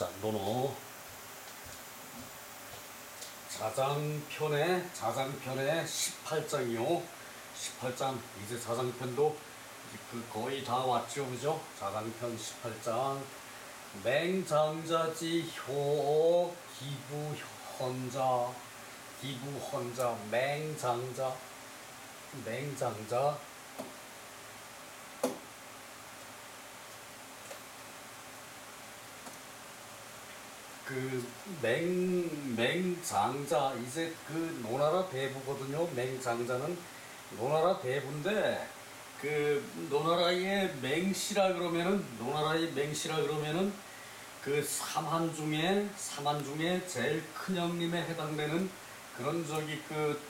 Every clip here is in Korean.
자, 노노 자장편의 18장이요. 18장 이제 자장편도 거의 다 왔죠, 그죠? 자장편 18장 맹장자지 효 기부헌자 맹장자 그 맹장자 이제 그 노나라 대부거든요. 맹장자는 노나라 대부인데 그 노나라의 맹씨라 그러면은 그 삼한 중에 제일 큰 형님에 해당되는 그런 저기 그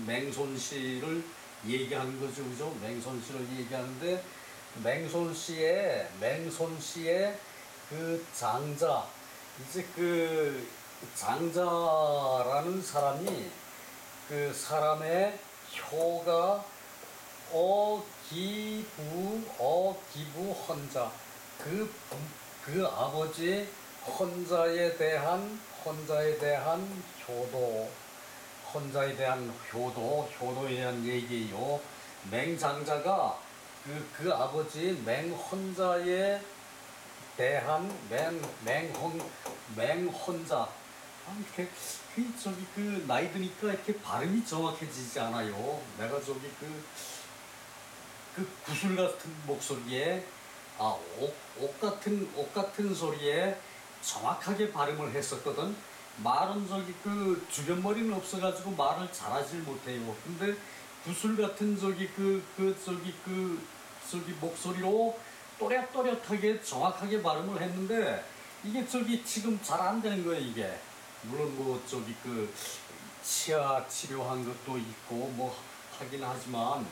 맹손씨를 얘기하는 거죠, 그죠? 맹손씨를 얘기하는데 맹손씨의 그 장자 이제 그 장자라는 사람이 그 사람의 효가 기부헌자 그 아버지 헌자에 대한 효도에 대한 얘기예요. 맹장자가 그 아버지 맹헌자에 대한 맹헌자 이렇게 그 나이 드니까 이렇게 발음이 정확해지지 않아요. 내가 저기 그 구슬 같은 목소리에 옷 같은 소리에 정확하게 발음을 했었거든. 말은 저기 그 주변머리는 없어가지고 말을 잘하질 못해요. 근데 구슬 같은 저기 목소리로 또렷또렷하게 정확하게 발음을 했는데 이게 저기 지금 잘 안 되는 거예요, 이게. 물론 뭐 저기 그 치아 치료한 것도 있고 뭐 하긴 하지만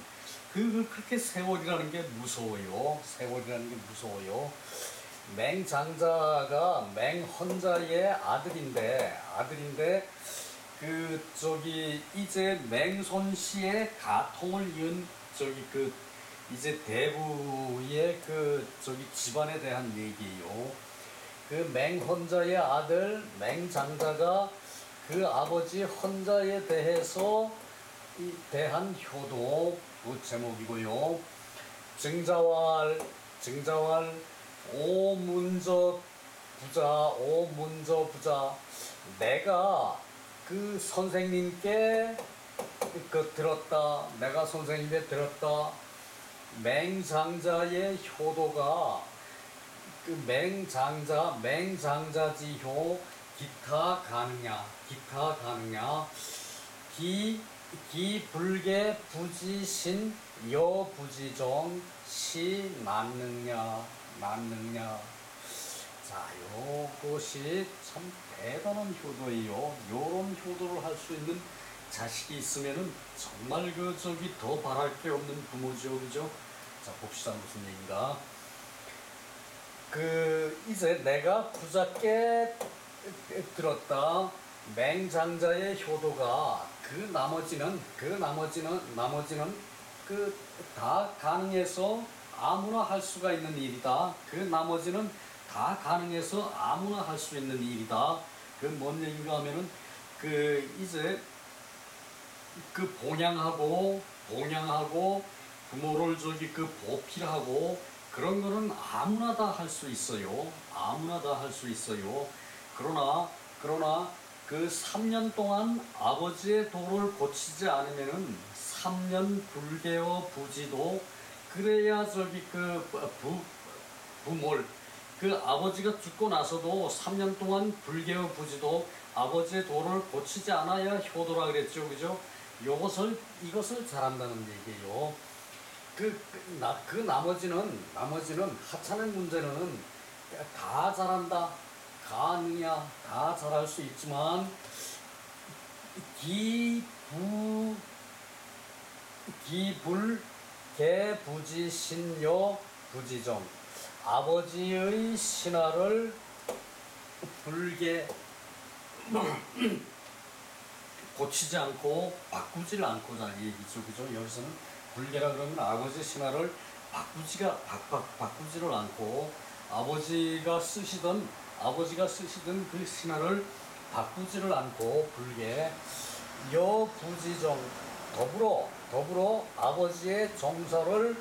그렇게 세월이라는 게 무서워요. 맹장자가 맹헌자의 아들인데 그 저기 이제 맹손씨의 가통을 이은 저기 그 이제 대부의 그 저기 집안에 대한 얘기예요. 그 맹헌자의 아들 맹장자가 그 아버지 헌자에 대한 효도 그 제목이고요. 증자왈 오문저 부자 내가 그 선생님께 내가 선생님께 들었다. 맹장자의 효도가 그 맹장자지효 기타 가느냐 기불계 부지신 여부지종 시 낳느냐 자, 요것이 참 대단한 효도예요. 요런 효도를 할 수 있는 자식이 있으면은 정말 그 저기 더 바랄 게 없는 부모죠, 그죠? 자, 봅시다 무슨 얘기인가. 그 이제 내가 부자께 들었다. 맹장자의 효도가 그 나머지는 다 가능해서 아무나 할 수가 있는 일이다. 그 나머지는 다 가능해서 아무나 할 수 있는 일이다. 그 뭔 얘기인가 하면은 그 이제 그 봉양하고 부모를 저기 그 보필하고 그런 거는 아무나 다 할 수 있어요. 그러나 그 3년 동안 아버지의 도를 고치지 않으면은 3년 불개어 부지도 그래야 저기 그 부몰 그 아버지가 죽고 나서도 3년 동안 불개어 부지도 아버지의 도를 고치지 않아야 효도라 그랬죠, 그죠? 이것을 잘한다는 얘기예요. 그 나머지는 하찮은 문제는 다 잘한다. 가느냐 다 잘할 수 있지만 기불개부지신여 부지정 아버지의 신하를 불게 고치지 않고 바꾸질 않고자 얘기죠, 그죠? 여기서는 불개라 그러면 아버지 신하를 바꾸지를 않고 아버지가 쓰시던 그 신화를 바꾸지를 않고 불게 여부지정 더불어 아버지의 정서를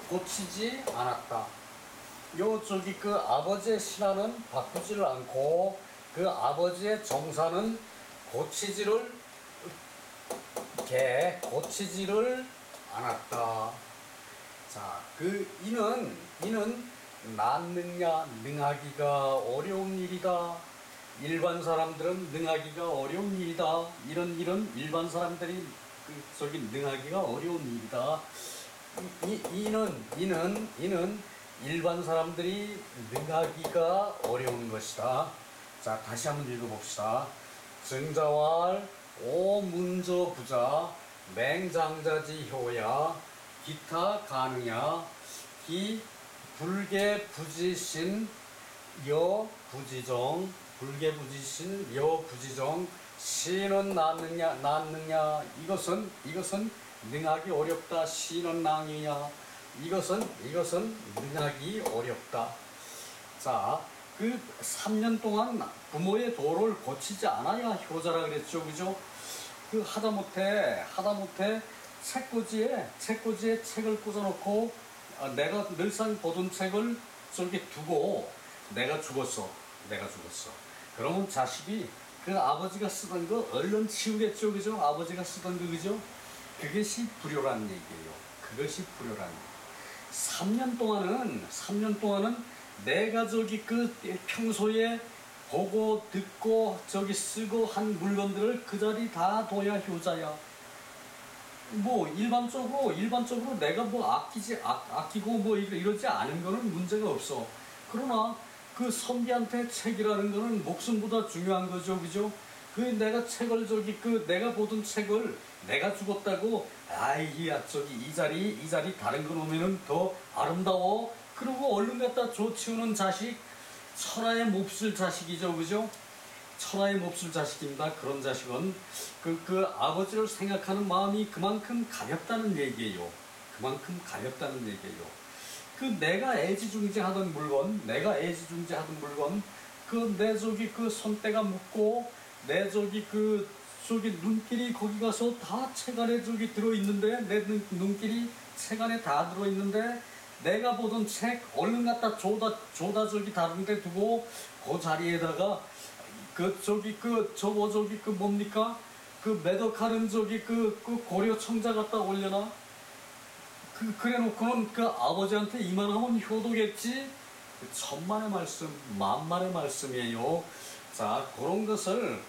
고치지 않았다. 그 아버지의 신화는 바꾸지를 않고 그 아버지의 정사는 고치지를 않았다. 자, 이는 낳느냐 능하기가 어려운 일이다. 일반 사람들은 능하기가 어려운 일이다. 이런 일반 사람들이 능하기가 어려운 일이다. 이는 일반 사람들이 능하기가 어려운 것이다. 자, 다시 한번 읽어봅시다. 증자왈 오문저부자 맹장자지효야 기타 가느냐 기 불계부지신 여부지정 시는 낳느냐 이것은 능하기 어렵다. 시는 낭이냐 이것은 능하기 어렵다. 자, 그 3년 동안 부모의 도를 고치지 않아야 효자라 그랬죠, 그죠? 그 하다못해 책꽂이에 책을 꽂아놓고 내가 늘상 보던 책을 저기 두고 내가 죽었어. 그러면 자식이 그 아버지가 쓰던 거 얼른 치우겠죠, 그죠? 아버지가 쓰던 거, 그죠? 그것이 불효란 얘기예요. 3년 동안은 내가 평소에 보고 듣고 쓰고 한 물건들을 그 자리 다 둬야 효자야. 뭐 일반적으로 내가 아끼고 이러지 않은 거는 문제가 없어. 그러나 그 선비한테 책이라는 거는 목숨보다 중요한 거죠, 그죠? 내가 책을 내가 보던 책을 내가 죽었다고 이 자리 다른 거 놓으면은 더 아름다워. 그러고 얼른 갖다 치우는 자식 천하에 몹쓸 자식이죠, 그죠? 천하에 몹쓸 자식입니다. 그런 자식은 그 아버지를 생각하는 마음이 그만큼 가볍다는 얘기예요. 내가 애지중지하던 물건, 내 손때가 묻고 내 눈길이 거기 가서 다 책 안에 들어있는데 내 눈길이 책 안에 다 들어있는데 내가 보던 책 얼른 갖다 조다 다른 데 두고 그 자리에다가 뭡니까? 매덕하는 고려 청자 갖다 올려놔? 그래 놓고는 아버지한테 이만하면 효도겠지? 천만의 말씀, 만만의 말씀이에요. 자, 그런 것을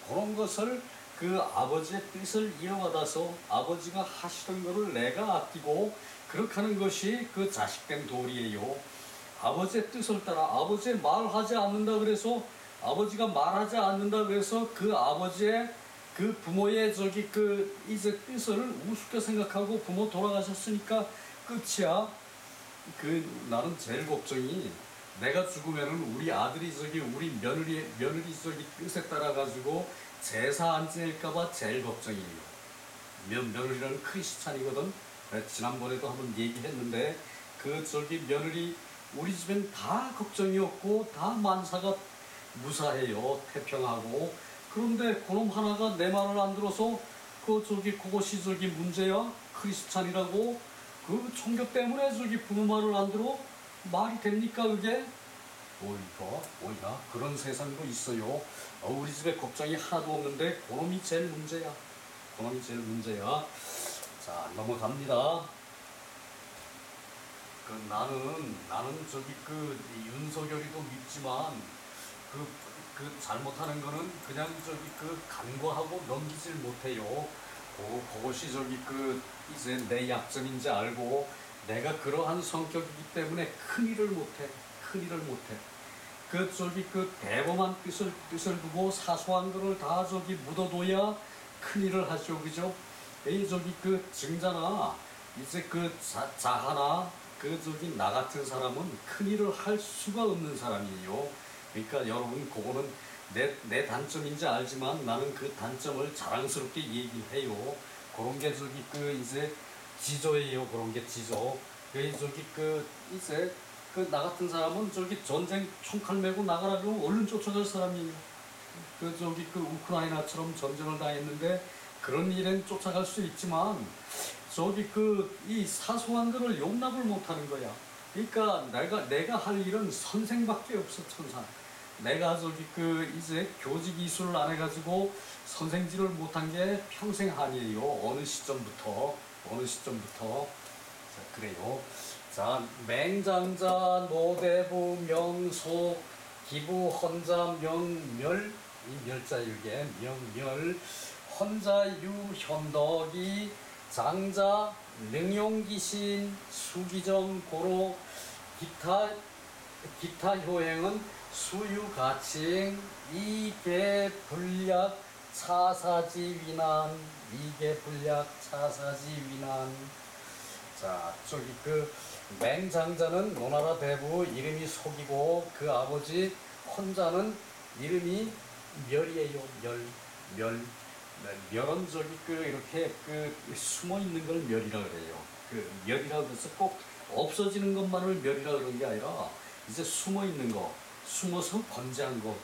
아버지의 뜻을 이어받아서 아버지가 하시던 것을 내가 아끼고 그렇게 하는 것이 자식된 도리예요. 아버지의 뜻을 따라 아버지의 말하지 않는다 그래서 아버지의 부모의 이제 뜻을 우습게 생각하고 부모 돌아가셨으니까 끝이야. 나는 제일 걱정이 내가 죽으면은 우리 아들이 우리 며느리 뜻에 따라 가지고 제사 안 지낼까봐 제일 걱정이에요. 며느리는 크리스찬이거든. 지난번에도 한번 얘기했는데 며느리 우리 집엔 다 걱정이었고 다 만사가 무사해요. 태평하고. 그런데 그놈 하나가 내 말을 안 들어서 그것이 문제야. 크리스찬이라고 종교 때문에 부모 말을 안 들어? 말이 됩니까 그게? 오이라 그런 세상도 있어요. 우리 집에 걱정이 하나도 없는데 그놈이 제일 문제야. 자, 넘어갑니다. 나는 윤석열이도 밉지만 잘못하는 거는 그냥 간과하고 넘기질 못해요. 그것이 이제 내 약점인지 알고 내가 그러한 성격이기 때문에 큰일을 못해. 대범한 뜻을 두고 사소한 거를 다 묻어둬야 큰일을 하죠, 그죠? 증자나 이제 자하나 나 같은 사람은 큰일을 할 수가 없는 사람이에요. 그러니까 여러분 그거는 내 단점인지 알지만 나는 그 단점을 자랑스럽게 얘기해요. 그런 게 이제 지조예요. 그런 게 지조. 이제 그 나 같은 사람은 저기 전쟁 총칼 메고 나가라고 얼른 쫓아갈 사람이에요. 그 저기 그 우크라이나처럼 전쟁을 당했는데 그런 일엔 쫓아갈 수 있지만 저기 그 이 사소한 거를 용납을 못하는 거야. 그러니까 내가 할 일은 선생밖에 없어 천사. 내가 저기 그 이제 교직 이수를 안 해가지고 선생질을 못한 게 평생 한이에요. 어느 시점부터. 자, 그래요. 자, 맹장자 노대부 명소 기부 헌자 명멸 이 멸자유계 명멸 헌자유 현덕이 장자 능용기신 수기정 고로 기타 효행은 수유가칭 이계불약 차사지위난 이계불약 차사지위난. 자, 저기 그 맹장자는 노나라 대부 이름이 속이고 그 아버지 헌자는 이름이 멸이에요. 멸은 저기 그 이렇게 그 숨어 있는 걸 멸이라 그래요. 그 멸이라 그래서 꼭 없어지는 것만을 멸이라 그런 게 아니라 이제 숨어 있는 거, 숨어서 건재한 거,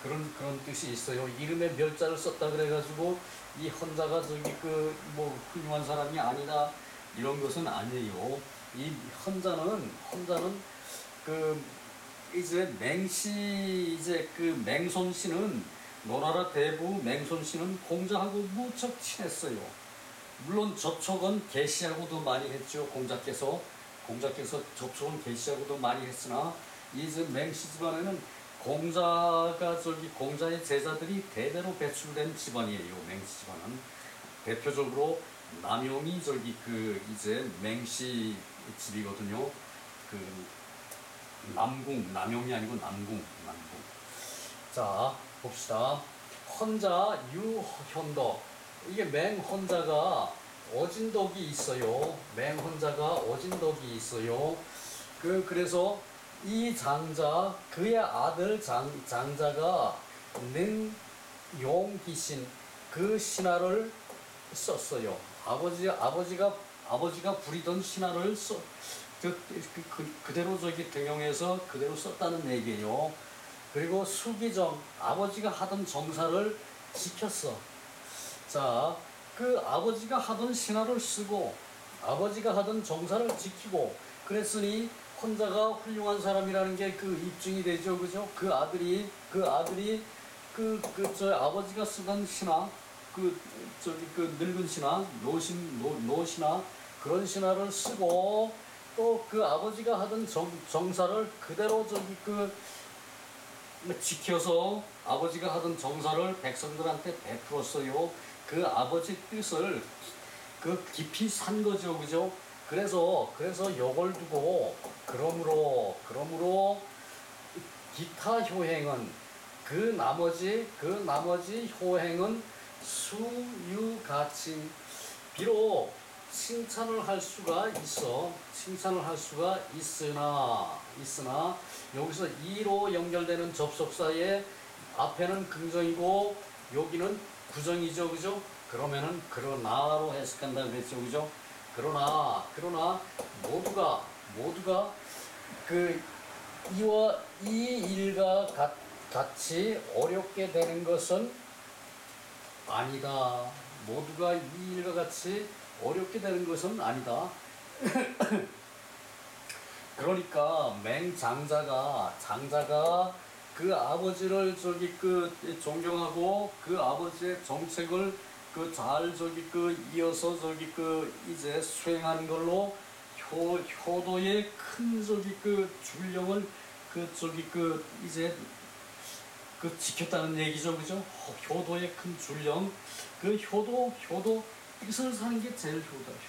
그런 뜻이 있어요. 이름에 멸자를 썼다 그래가지고 이 헌자가 저기 그 뭐 훌륭한 사람이 아니다 이런 것은 아니에요. 이 헌자는 그 이제 맹씨 이제 그 맹손씨는 노나라 대부 맹손씨는 공자하고 무척 친했어요. 물론 접촉은 계시하고도 많이 했죠. 공자께서 접촉은 계시하고도 많이 했으나 이제 맹씨 집안에는 공자의 제자들이 대대로 배출된 집안이에요. 맹씨 집안은 대표적으로 남용이 저기 그 이제 맹씨 집이거든요. 그 남용이 아니고 남궁. 자, 봅시다. 헌자 유현덕. 이게 맹헌자가 어진덕이 있어요. 그래서 이 장자, 그의 아들 장자가 능용기신 그 신하를 썼어요. 아버지가 부리던 신하를 그대로 저기 등용해서 그대로 썼다는 얘기예요. 그리고 수기정, 아버지가 하던 정사를 지켰어. 자, 그 아버지가 하던 신하를 쓰고 아버지가 하던 정사를 지키고 그랬으니 혼자가 훌륭한 사람이라는 게 그 입증이 되죠, 그죠? 그 아들이 저 아버지가 쓰던 신하, 그 늙은 신하, 노신하 그런 신하를 쓰고 또 그 아버지가 하던 정사를 그대로 저기 그 지켜서 아버지가 하던 정사를 백성들한테 베풀었어요. 그 아버지 뜻을 그 깊이 산 거죠, 그죠? 그래서 요걸 두고 그러므로 기타 효행은 그 나머지 효행은 수유가칭. 비록 칭찬을 할 수가 있으나 여기서 이로 연결되는 접속사의 앞에는 긍정이고 여기는 부정이죠, 그죠? 그러면은 그러나로 해석한다 그랬죠, 그죠? 그러나 모두가 그 이 일과 같이 어렵게 되는 것은 아니다. 모두가 이 일과 같이 어렵게 되는 것은 아니다. 그러니까 장자가 그 아버지를 저기 그 존경하고 그 아버지의 정책을 그 잘 저기 그 이어서 저기 그 이제 수행하는 걸로 효도의 큰 저기 그 준령을 그 저기 그 이제 그 지켰다는 얘기죠, 그죠? 효도의 큰 준령, 그 효도 뜻을 사는 게 제일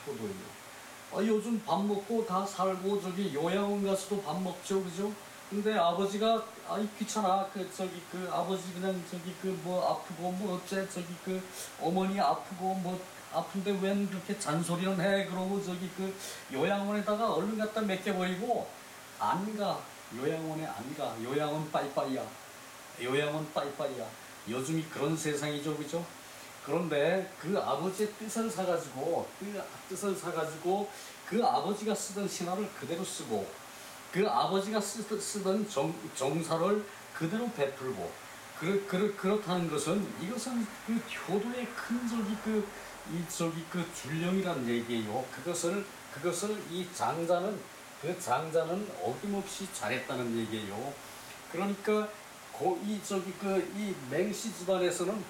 효도예요. 요즘 밥 먹고 다 살고 저기 요양원 가서도 밥 먹죠, 그죠? 근데 아버지가 귀찮아. 그 아버지 그냥 저기 그 뭐 아프고 뭐 어째 저기 그 어머니 아프고 뭐 아픈데 웬 그렇게 잔소리는 해. 그러고 저기 그 요양원에다가 얼른 갖다 맡겨버리고 안 가. 요양원에 안 가. 요양원 빠이빠이야. 요즘이 그런 세상이죠, 그죠? 그런데 그 아버지의 뜻을 사가지고 그 아버지가 쓰던 신화를 그대로 쓰고 그 아버지가 쓰던 정사를 그대로 베풀고 그렇다는 것은 이것은 그 효도의 큰 그 줄령이란 얘기예요. 그것을 이 장자는 그 장자는 어김없이 잘했다는 얘기예요. 그러니까 이 맹씨 집안에서는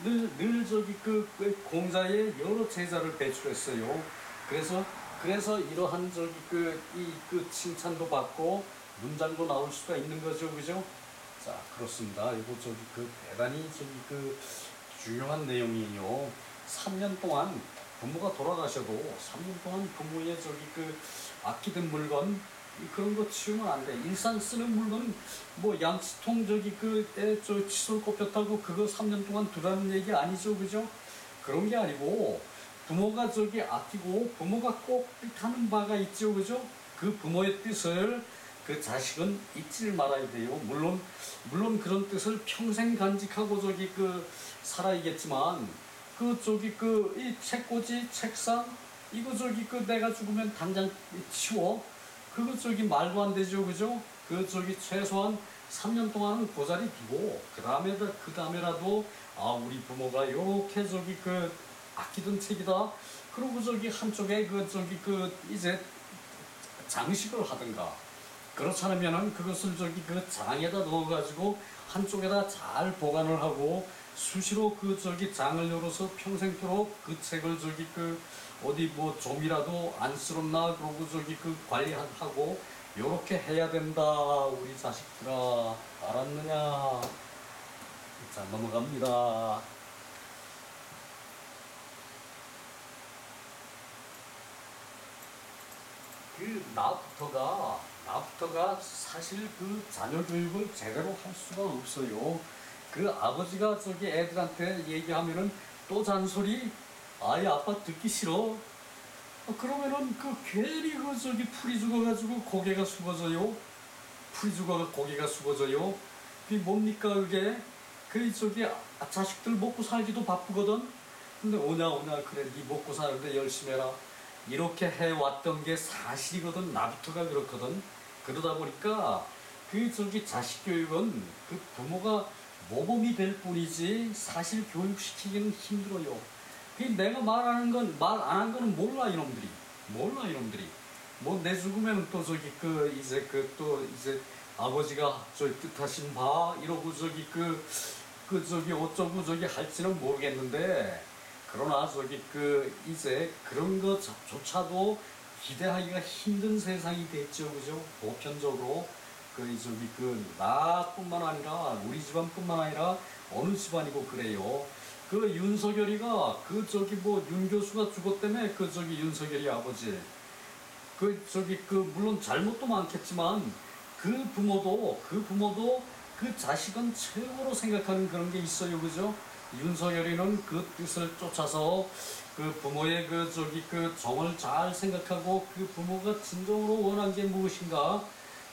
늘 그 공자의 여러 제자를 배출했어요. 그래서 이러한 그 칭찬도 받고 문장도 나올 수가 있는 거죠, 그죠? 자, 그렇습니다. 이거 대단히 그 중요한 내용이에요. 3년 동안 부모가 돌아가셔도 3년 동안 부모의 그 아끼던 물건 그런 거 치우면 안 돼. 일상 쓰는 물건은 뭐 양치통 칫솔 꼽혔다고 그거 3년 동안 두라는 얘기 아니죠, 그죠? 그런 게 아니고 부모가 아끼고 부모가 꼭 하는 바가 있죠, 그죠? 그 부모의 뜻을 그 자식은 잊지 말아야 돼요. 물론 그런 뜻을 평생 간직하고 살아야겠지만 이 책꽂이 책상 이거 내가 죽으면 당장 치워. 그거 말도 안 되죠, 그죠? 최소한 3년 동안은 그 자리 두고 그 다음에라도 우리 부모가 요렇게 아끼던 책이다. 그리고 한쪽에 이제 장식을 하든가. 그렇지 않으면은 그것을 그 장에다 넣어가지고 한쪽에다 잘 보관을 하고 수시로 장을 열어서 평생토록 그 책을 어디 뭐 좀이라도 안쓰럽나 그러고 관리하고 요렇게 해야 된다. 우리 자식들아, 알았느냐? 자, 넘어갑니다. 나부터가 사실 자녀 교육을 제대로 할 수가 없어요. 아버지가 애들한테 얘기하면은 또 잔소리. 아이 아빠 듣기 싫어. 그러면은 괜히 풀이 죽어가지고 고개가 숙어져요. 풀이 죽어가 고개가 숙어져요. 그게 뭡니까 그게? 자식들 먹고 살기도 바쁘거든. 근데 오냐 그래 네 먹고 사는데 열심히 해라. 이렇게 해왔던 게 사실이거든. 나부터가 그렇거든. 그러다 보니까 자식 교육은 부모가 모범이 될 뿐이지 사실 교육시키기는 힘들어요. 내가 말 안 한 거는 몰라 이놈들이. 뭐 내 죽으면 또 이제 아버지가 뜻하신 바 이러고 어쩌고 할지는 모르겠는데. 그러나 이제 그런 것조차도 기대하기가 힘든 세상이 됐죠, 그죠? 보편적으로 나뿐만 아니라 우리 집안뿐만 아니라 어느 집안이고 그래요. 윤석열이가 윤 교수가 죽었다며 윤석열이 아버지 물론 잘못도 많겠지만 그 부모도 그 자식은 최고로 생각하는 그런 게 있어요, 그죠? 윤석열이는 그 뜻을 쫓아서 부모의 정을 잘 생각하고 부모가 진정으로 원한 게 무엇인가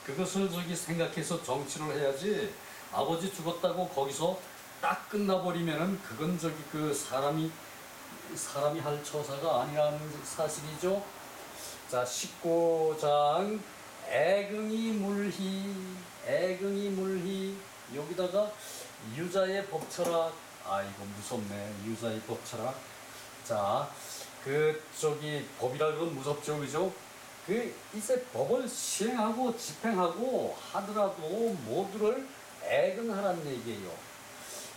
그것을 생각해서 정치를 해야지. 아버지 죽었다고 거기서 딱 끝나버리면은 그건 사람이 할 처사가 아니라는 사실이죠. 자, 19장 애긍이 물희 여기다가 유자의 법철학. 이거 무섭네. 유자의 법철학. 자, 법이라 그건 무섭죠, 그죠? 이제 법을 시행하고 집행하고 하더라도 모두를 애긍하라는 얘기예요.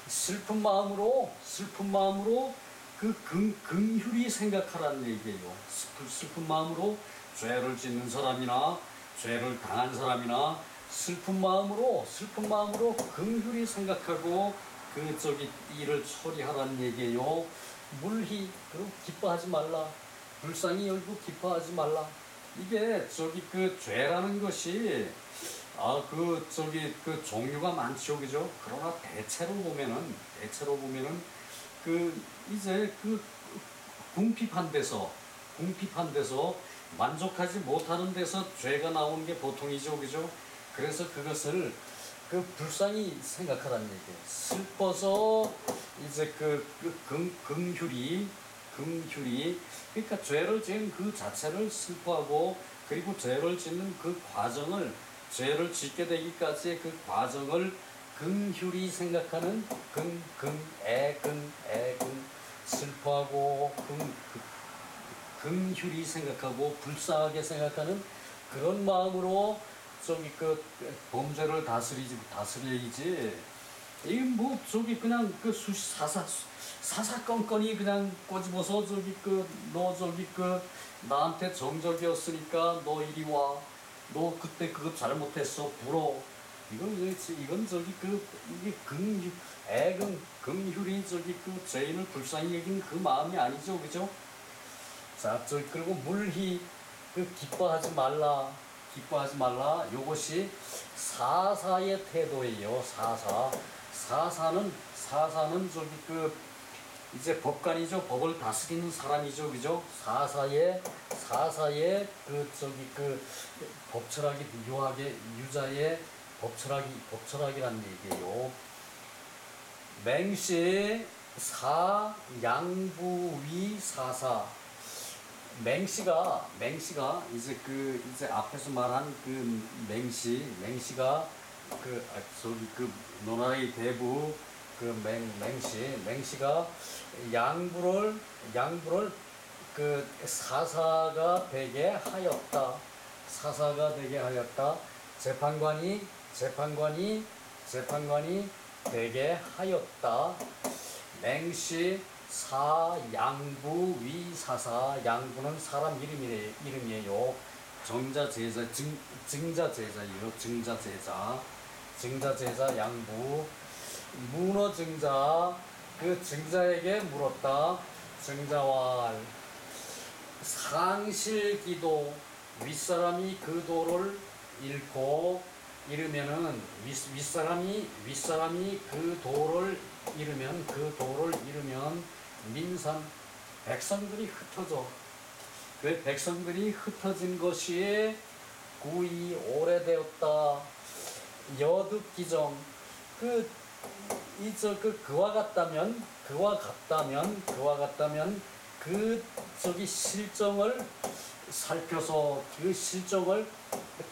슬픈 마음으로 긍휼히 생각하라는 얘기예요. 슬픈 마음으로 죄를 짓는 사람이나 죄를 당한 사람이나 슬픈 마음으로 긍휼히 생각하고 일을 처리하라는 얘기예요. 물히 그리고 기뻐하지 말라. 불쌍히 여기고 기뻐하지 말라. 이게 죄라는 것이 종류가 많죠, 그죠? 그러나 대체로 보면은 이제 궁핍한 데서 만족하지 못하는 데서 죄가 나오는 게 보통이죠, 그죠? 그래서 그것을 불쌍히 생각하라는 얘기예요. 슬퍼서 이제 긍휼히 그러니까 죄를 지은 그 자체를 슬퍼하고 그리고 죄를 짓는 그 과정을, 죄를 짓게 되기까지의 그 과정을 긍휼히 생각하는, 애근 슬퍼하고 긍휼히 생각하고 불쌍하게 생각하는 그런 마음으로 저기 그 범죄를 다스려야지. 이게 뭐 저기 그냥 그 사사건건이 그냥 꼬집어서 저기 그 너 저기 그 나한테 정적이었으니까 너 이리 와. 너 그때 그거 잘못했어. 불어. 이건 저기 그 이게 긍휼이 저기 그 죄인을 불쌍히 여긴 그 마음이 아니죠, 그죠? 자, 저기 그리고 물히 그 기뻐하지 말라. 기뻐하지 말라. 요것이 사사의 태도예요. 사사는 저기 그 이제 법관이죠. 법을 다스리는 사람이죠, 그죠? 사사의 그 저기 그 법철하게 유자의 법철하기라는 얘기예요. 맹시 양부위 사사. 맹시가 이제 앞에서 말한 그 맹시가 저기 그 노나라의 대부 그 맹시가 양부를 그 사사가 되게 하였다. 재판관이 되게 하였다. 맹시 양부 위 사사. 양부는 사람 이름이에요. 증자제자예요. 증자제자 양부. 문어 증자, 그 증자에게 물었다. 증자왈 상실기도. 윗사람이 그 도를 잃으면은 윗사람이 그 도를 잃으면 민산 백성들이 흩어져. 그 백성들이 흩어진 것이 구이 오래되었다. 여득기정. 그와 같다면 그 저기 실정을 살펴서 그 실정을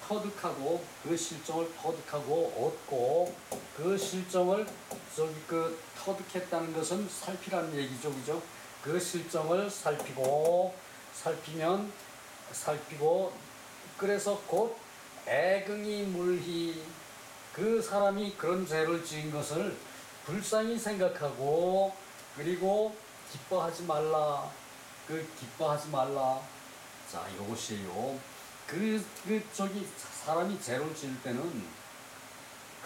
터득하고 얻고 그 실정을 저기 그 터득했다는 것은 살피라는 얘기죠, 그죠? 그 실정을 살피고 그래서 곧 애긍이 물히. 그 사람이 그런 죄를 지은 것을 불쌍히 생각하고 그리고 기뻐하지 말라. 자, 이것이에요. 저기 사람이 죄를 지을 때는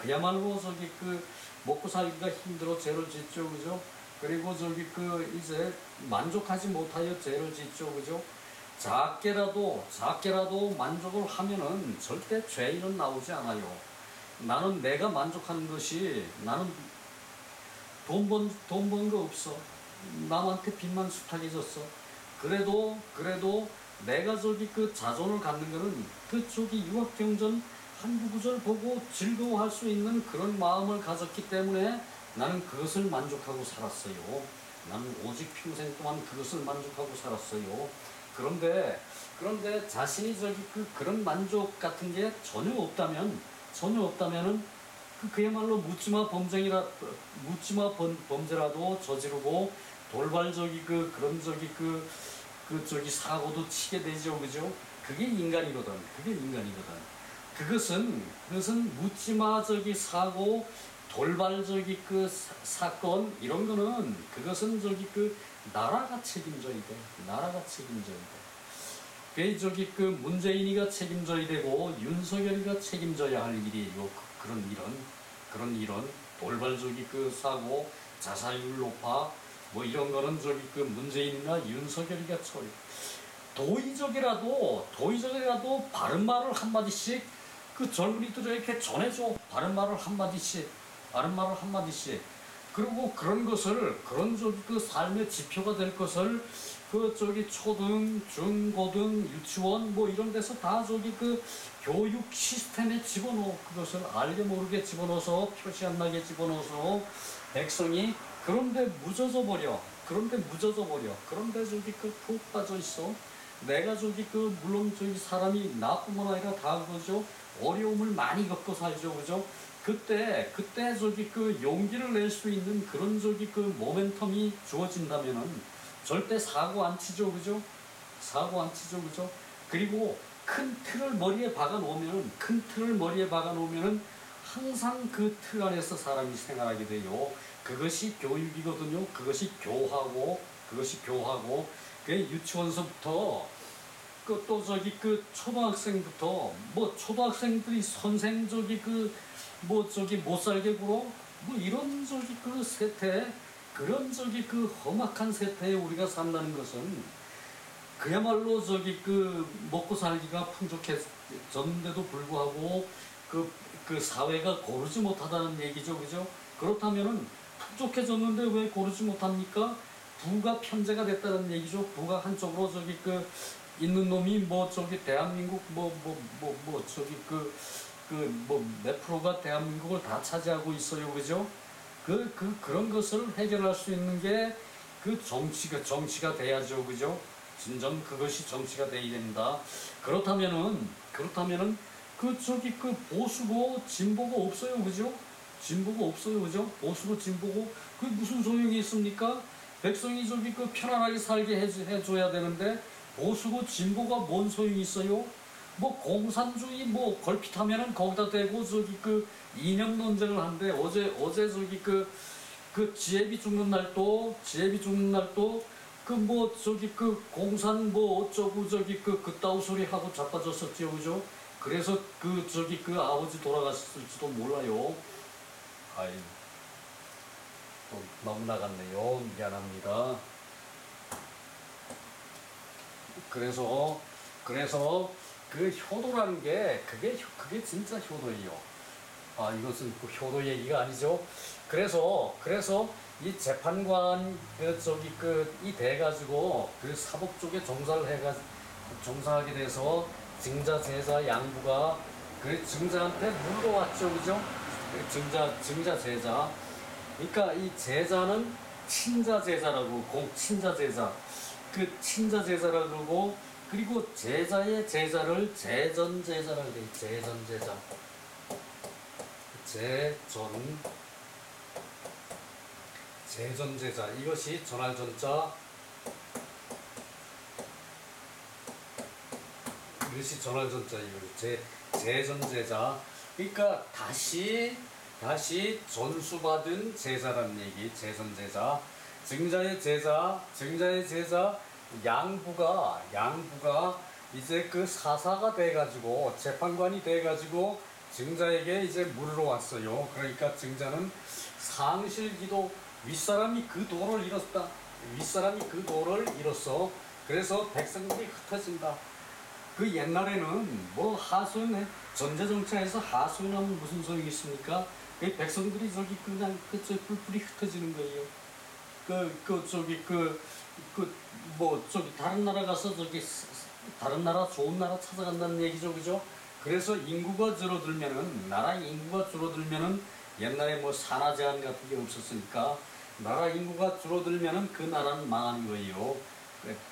그야말로 저기 그 먹고 살기가 힘들어 죄를 짓죠, 그죠? 그리고 저기 그 이제 만족하지 못하여 죄를 짓죠, 그죠? 작게라도 만족을 하면은 절대 죄인은 나오지 않아요. 나는 내가 만족하는 것이, 나는 돈 번 거 없어. 남한테 빚만 숱하게 졌어. 그래도 내가 저기 그 자존을 갖는 거는 그 저기 유학경전 한두 구절 보고 즐거워할 수 있는 그런 마음을 가졌기 때문에 나는 그것을 만족하고 살았어요. 나는 오직 평생 동안 그것을 만족하고 살았어요. 그런데 자신이 저기 그런 만족 같은 게 전혀 없다면은 그야말로 묻지마 범죄라도 저지르고 돌발적이 그런 저기 저기 사고도 치게 되죠, 그죠? 그게 인간이거든. 그것은 묻지마 저기 사고, 돌발적이 사건 이런 거는 그것은 저기 나라가 책임져야 돼. 그 저기 문재인이가 책임져야 되고 윤석열이가 책임져야 할 일이에요. 그런 일은 돌발적이 사고, 자살률 높아 뭐 이런 거는 저기 문재인이나 윤석열이가 처리. 도의적이라도 바른 말을 한마디씩 젊은이들에게 전해줘. 바른 말을 한마디씩. 그리고 그런 것을, 그런 저기 삶의 지표가 될 것을 저기 초등, 중, 고등, 유치원 뭐 이런 데서 다 저기 교육 시스템에 집어넣어. 그것을 알게 모르게 집어넣어서, 표시 안 나게 집어넣어서 백성이 그런데 묻어져 버려. 그런데 저기 푹 빠져 있어. 내가 저기 그 물론 저기 사람이 나뿐만 아니라 다 그러죠. 어려움을 많이 겪고 살죠, 그죠? 그때 저기 그 용기를 낼 수 있는 그런 저기 그 모멘텀이 주어진다면은 절대 사고 안 치죠, 그죠? 사고 안 치죠, 그죠? 그리고 큰 틀을 머리에 박아 놓으면은 항상 그 틀 안에서 사람이 생활하게 돼요. 그것이 교육이거든요. 그것이 교하고, 그 유치원서부터 그 또 저기 그 초등학생부터 뭐 초등학생들이 선생 저기 그 뭐 저기 못 살게 굴어 뭐 이런 저기 그 세태 그런 저기 그 험악한 세태에 우리가 산다는 것은 그야말로 저기 그 먹고 살기가 풍족해졌는데도 불구하고 그 사회가 고르지 못하다는 얘기죠, 그죠? 그렇다면은 풍족해졌는데 왜 고르지 못합니까? 부가 편제가 됐다는 얘기죠. 부가 한쪽으로 저기 그 있는 놈이 뭐 저기 대한민국 저기 뭐 몇 프로가 대한민국을 다 차지하고 있어요, 그죠? 그런 것을 해결할 수 있는 게 그 정치가 돼야죠, 그죠? 진정 그것이 정치가 돼야 된다. 그렇다면은 그 저기 그 보수고 진보고 없어요, 그죠? 진보가 없어요, 그죠? 보수고 진보고 그 무슨 소용이 있습니까? 백성이 저기 그 편안하게 살게 해줘야 되는데 보수고 진보가 뭔 소용이 있어요? 뭐 공산주의 뭐 걸핏하면은 거기다 대고 저기 그 이념 논쟁을 한대. 어제 저기 그 지혜비 죽는 날도 그 뭐 저기 그 공산 뭐 어쩌고 저기 그따위 소리 하고 자빠졌었지요, 그죠? 그래서 그 저기 그 아버지 돌아갔을지도 몰라요. 아이, 또 너무 나갔네요. 미안합니다. 그래서 그 효도라는 게 그게 진짜 효도예요. 아, 이것은 그 효도 얘기가 아니죠. 그래서 이 재판관 그 저기 이 돼 가지고 그 사법 쪽에 종사하게 돼서 증자 제자 양부가 그 증자한테 물러왔죠, 그죠? 그 증자 제자. 그러니까 이 제자는 친자 제자라고 공친자 제자. 그 친자 제자라 그러고 그리고 제자의 제자를 제전 제자라고 돼. 제전 제자. 제전 제자. 이것이 전할 전자. 이것이 전할 전자. 이거 제전 제자. 그러니까 다시 전수받은 제자라는 얘기. 제전 제자. 증자의 제자 양부가 이제 그 사사가 돼가지고 재판관이 돼가지고 증자에게 이제 물으러 왔어요. 그러니까 증자는 상실기도 윗사람이 그 도를 잃었어. 그래서 백성들이 흩어진다. 그 옛날에는 뭐 전제정치에서 하소연하면 무슨 소용이 있습니까? 그 백성들이 저기 그냥 저 뿔뿔이 흩어지는 거예요. 다른 나라 가서 다른 나라 좋은 나라 찾아간다는 얘기죠, 그죠? 그래서 나라 인구가 줄어들면은 옛날에 뭐 산화 제한 같은 게 없었으니까 나라 인구가 줄어들면은 그 나라는 망하는 거예요.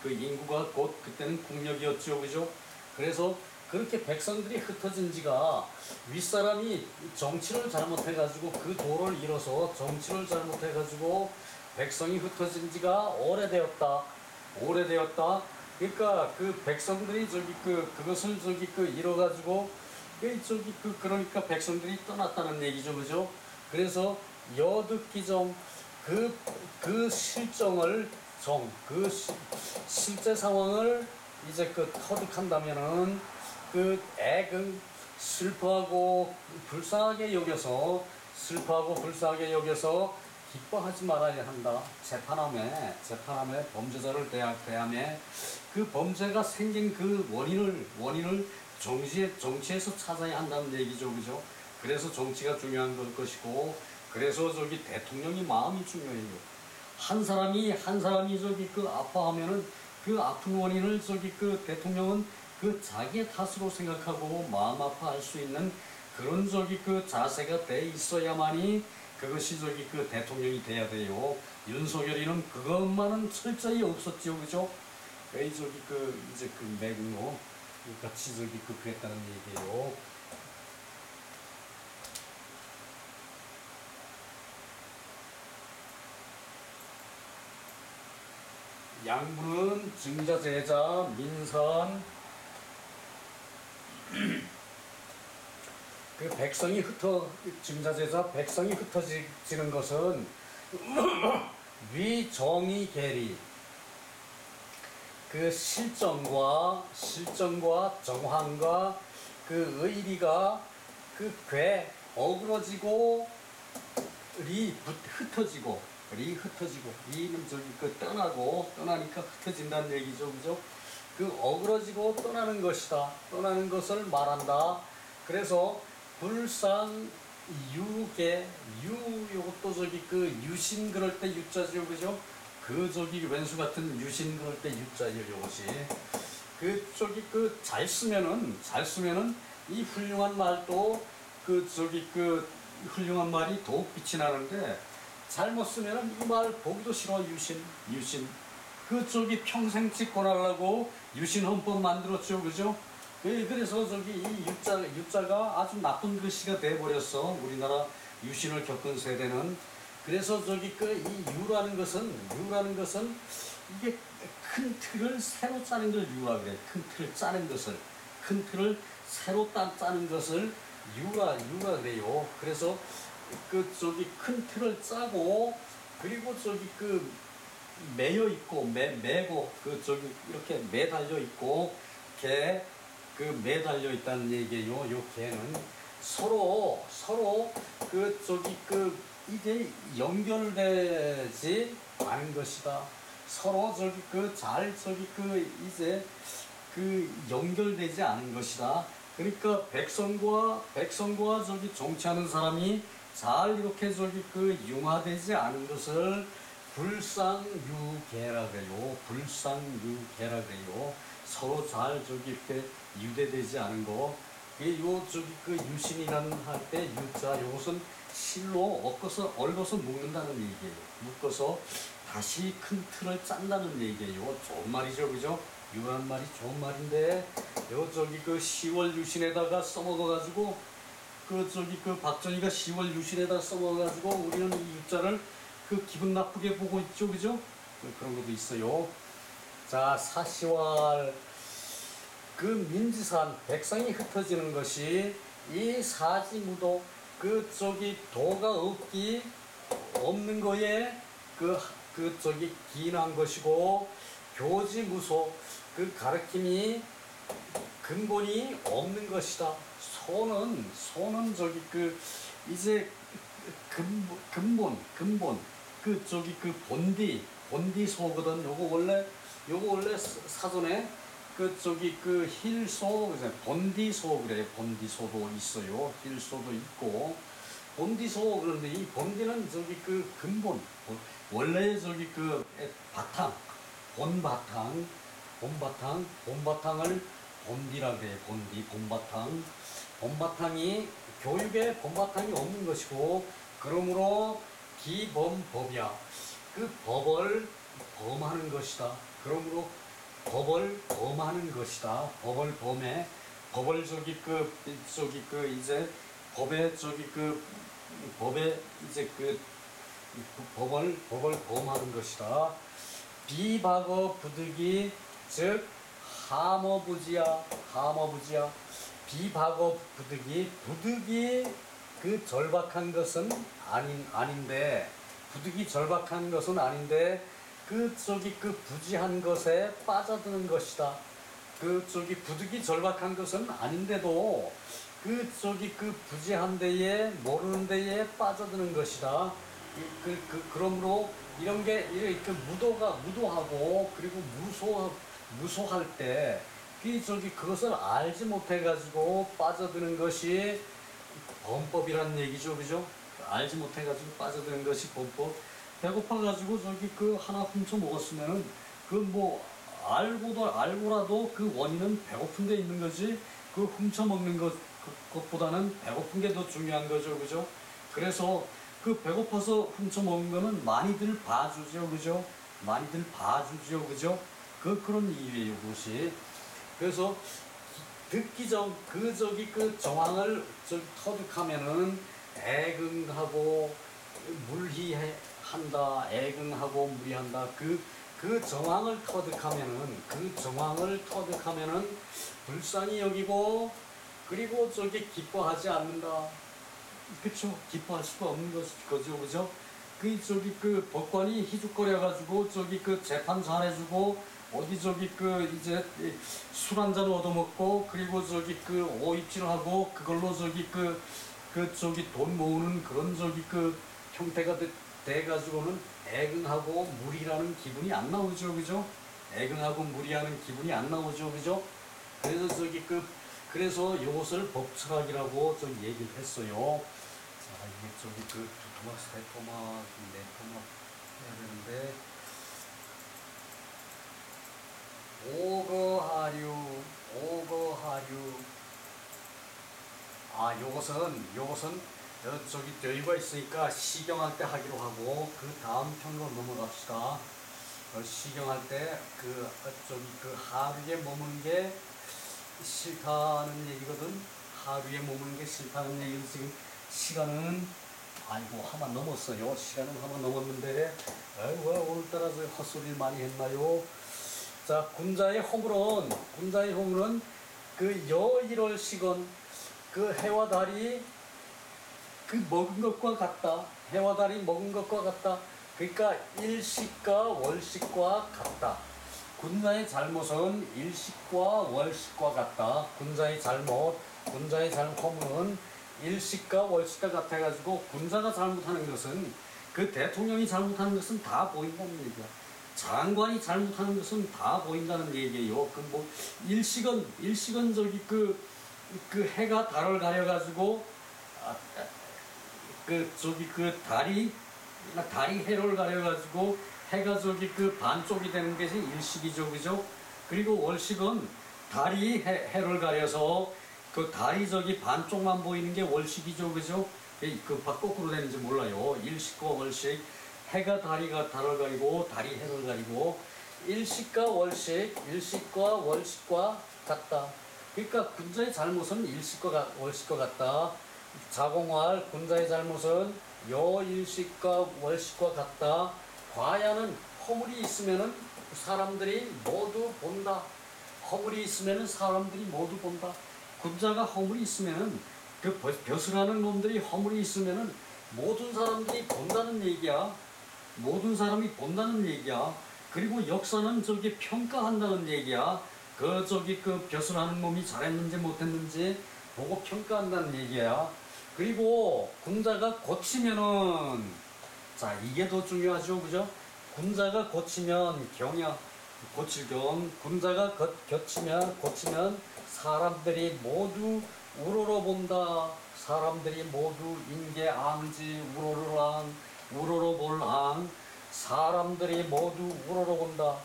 그 인구가 곧 그때는 국력이었죠, 그죠? 그래서 그렇게 백성들이 흩어진 지가 윗사람이 정치를 잘못해가지고 그 도를 잃어서 정치를 잘못해가지고 백성이 흩어진 지가 오래되었다. 그러니까 그 백성들이 그것을 잃어가지고 그러니까 백성들이 떠났다는 얘기죠, 그죠? 그래서 여듣기정 그 실정을 실제 상황을 이제 터득한다면은 슬퍼하고 불쌍하게 여겨서 기뻐하지 말아야 한다. 재판함에 범죄자를 대함에 그 범죄가 생긴 그 원인을 정치에서 찾아야 한다는 얘기죠, 그죠? 그래서 정치가 중요한 걸 것이고, 그래서 대통령이 마음이 중요해요. 한 사람이 아파하면은 그 아픈 원인을 대통령은 자기의 탓으로 생각하고 마음 아파할 수 있는 그런 자세가 돼 있어야만이 그것이 대통령이 돼야 돼요. 윤석열이는 그것만은 철저히 없었지요, 그죠? 거의 저기 그 이제 그 맥노 같이 저기 그 그랬다는 얘기예요. 양분은 증자 제자 민선 그 백성이 증자 제자 백성이 흩어지는 것은 위정의 계리 그 실정과 정황과 그 의리가 그 괴 어그러지고 흩어지고 리는 저기 그 떠나니까 흩어진다는 얘기죠, 그죠? 그 어그러지고 떠나는 것이다, 떠나는 것을 말한다. 그래서 불상 유계 요것도 저기 그 유신 그럴 때 유자죠, 그죠? 그 저기 왼수 같은 유신 그럴 때 유자죠, 요것이. 그 저기 그 잘 쓰면은 이 훌륭한 말도 그 저기 그 훌륭한 말이 더욱 빛이 나는데, 잘못 쓰면은 이 말 보기도 싫어. 유신 그 저기 평생 집권하려고 유신 헌법 만들었죠, 그죠? 그래서 저기 이 유자가 아주 나쁜 글씨가 돼버렸어, 우리나라 유신을 겪은 세대는. 그래서 저기 그 이 유라는 것은 이게 큰 틀을 새로 짜는 걸 유라 그래. 큰 틀을 짜는 것을, 큰 틀을 새로 짜는 것을 유라 그래요. 그래서 그 저기 큰 틀을 짜고, 그리고 저기 그 매여 있고 매고 그 저기 이렇게 매달려 있고, 그 매달려 있다는 얘기예요. 요 개는 서로 그 저기 그 이게 연결되지 않은 것이다. 서로 저기 그 잘 저기 그 이제 그 연결되지 않은 것이다. 그러니까 백성과 저기 정치하는 사람이 잘 이렇게 저기 그 융화되지 않은 것을 불상유계라 그래요. 불상유계라 그래요. 서로 잘 저기 이렇게 유대되지 않은 거. 요 저기 그 유신이라는 할 때 유자 요것은 실로 얽어서 묶는다는 얘기예요. 묶어서 다시 큰 틀을 짠다는 얘기예요. 좋은 말이죠, 그죠? 유한 말이 좋은 말인데, 요 저기 그 10월 유신에다가 써먹어가지고, 그 저기 그 박정희가 10월 유신에다 써먹어가지고 우리는 이 유자를 그 기분 나쁘게 보고 있죠, 그죠? 그런 것도 있어요. 자, 사시활 그 민지산 백성이 흩어지는 것이 이 사지무도 그 저기 도가 없는 거에 그 저기 기인한 것이고, 교지무소 그 가르침이 근본이 없는 것이다. 소는 저기 그 이제 근본 그 저기 그 본디 소거든. 요거 원래 사전에 그 저기 그 힐소 본디소 그래. 본디소도 있어요. 힐소도 있고 본디소. 그런데 이 본디는 저기 그 근본, 원래 저기 그 바탕, 본바탕을 본디라 그래. 본바탕이 교육에 본바탕이 없는 것이고, 그러므로 기범법이야. 그 법을 범하는 것이다. 그러므로 법을 범하는 것이다. 법을 저기 그 이제 법에 이제 그 법을 범하는 것이다. 비박어 부득이 즉 하머부지야. 비박어 부득이 그 절박한 것은 아닌데, 부득이 절박한 것은 아닌데 그 저기 그 부지한 것에 빠져드는 것이다. 그 저기 부득이 절박한 것은 아닌데도 그 저기 그 부지한 데에 모르는 데에 빠져드는 것이다. 그러므로 이런 게 그 무도하고 그리고 무소할 때 그 저기 그것을 알지 못해 가지고 빠져드는 것이 범법이라는 얘기죠, 그죠? 알지 못해 가지고 빠져드는 것이 범법. 배고파 가지고 저기 그 하나 훔쳐 먹었으면은 그 뭐 알고라도 그 원인은 배고픈 데 있는 거지, 그 훔쳐 먹는 것보다는 배고픈 게 더 중요한 거죠, 그죠? 그래서 그 배고파서 훔쳐 먹는 거는 많이들 봐주죠, 그죠? 그죠? 그런 이유예요, 그것이. 그래서 듣기 전, 그 정황을 터득하면은 애긍하고 물희한다, 애긍하고 물희한다. 그 정황을 터득하면은 불쌍히 여기고, 그리고 기뻐하지 않는다. 그쵸? 기뻐할 수가 없는 거죠, 그죠? 그 법관이 희죽거려가지고 그 재판 잘해주고 어디 이제 술 한잔 얻어먹고, 그리고 그 오입질을 하고 그걸로 돈 모으는 그런 형태가 돼가지고는 애긍하고 무리라는 기분이 안 나오죠, 그죠? 애긍하고 무리하는 기분이 안 나오죠, 그죠? 그래서 그래서 이것을 법철학이라고 얘기를 했어요. 자, 이게 두토막, 세토막, 네토막 해야 되는데, 오거하류. 아, 요것은 여유가 있으니까 시경할 때 하기로 하고, 그 다음 편으로 넘어갑시다. 시경할 때 하루에 머무는 게 싫다는 얘기거든. 하루에 머무는 게 싫다는 얘기는 지금 시간은 한번 넘었어요. 시간은 한번 넘었는데, 아이고, 오늘따라 헛소리를 많이 했나요? 자, 군자의 허물은 여일월시건 해와 달이 먹은 것과 같다. 해와 달이 먹은 것과 같다. 그러니까 일식과 월식과 같다. 군자의 잘못은 일식과 월식과 같다. 군자의 허물은 일식과 월식과 같아가지고, 군자가 잘못하는 것은, 대통령이 잘못하는 것은 다 보인다는 얘기야. 장관이 잘못하는 것은 다 보인다는 얘기예요. 일식은 해가 달을 가려가지고, 달이 해를 가려가지고 해가 반쪽이 되는 것이 일식이죠, 그죠? 그리고 월식은 달이 해를 가려서 달이 반쪽만 보이는 게 월식이죠, 그죠? 거꾸로 되는지 몰라요. 일식과 월식, 해가 달을 가리고 달이 해를 가리고, 일식과 월식과 같다. 그러니까 군자의 잘못은 일식과 월식과 같다. 자공할 군자의 잘못은 여일식과 월식과 같다. 과야는 허물이 있으면은 사람들이 모두 본다. 군자가 허물이 있으면은 벼슬하는 놈들이 허물이 있으면은 모든 사람들이 본다는 얘기야. 그리고 역사는 평가한다는 얘기야. 벼슬하는 놈이 잘했는지 못했는지 보고 평가한다는 얘기야. 그리고 군자가 고치면은, 자, 이게 더 중요하죠, 그죠? 군자가 고치면 군자가 고치면 사람들이 모두 우러러본다. 사람들이 모두 인계앙지 우러러볼앙, 사람들이 모두 우러러본다.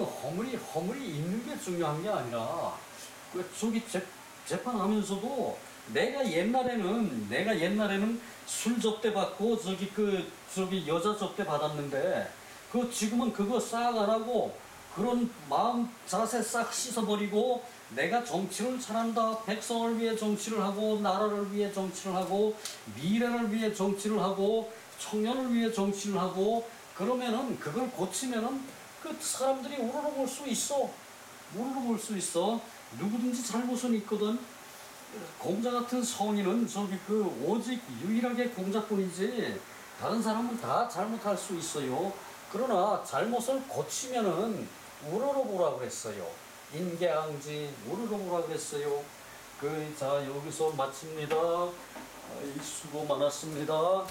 허물이 있는 게 중요한 게 아니라, 재판하면서도 내가 옛날에는 술 접대 받고 여자 접대 받았는데, 지금은 그거 싹 안 하고 그런 마음 자세 싹 씻어버리고, 내가 정치를 잘한다. 백성을 위해 정치를 하고, 나라를 위해 정치를 하고, 미래를 위해 정치를 하고, 청년을 위해 정치를 하고, 그러면은 그걸 고치면은 사람들이 우러러볼 수 있어. 누구든지 잘못은 있거든. 공자 같은 성인은 오직 유일하게 공자뿐이지 다른 사람은 다 잘못할 수 있어요. 그러나 잘못을 고치면은 우러러보라고 그랬어요. 인계앙지 우러러보라고 그랬어요. 자, 여기서 마칩니다. 수고 많았습니다.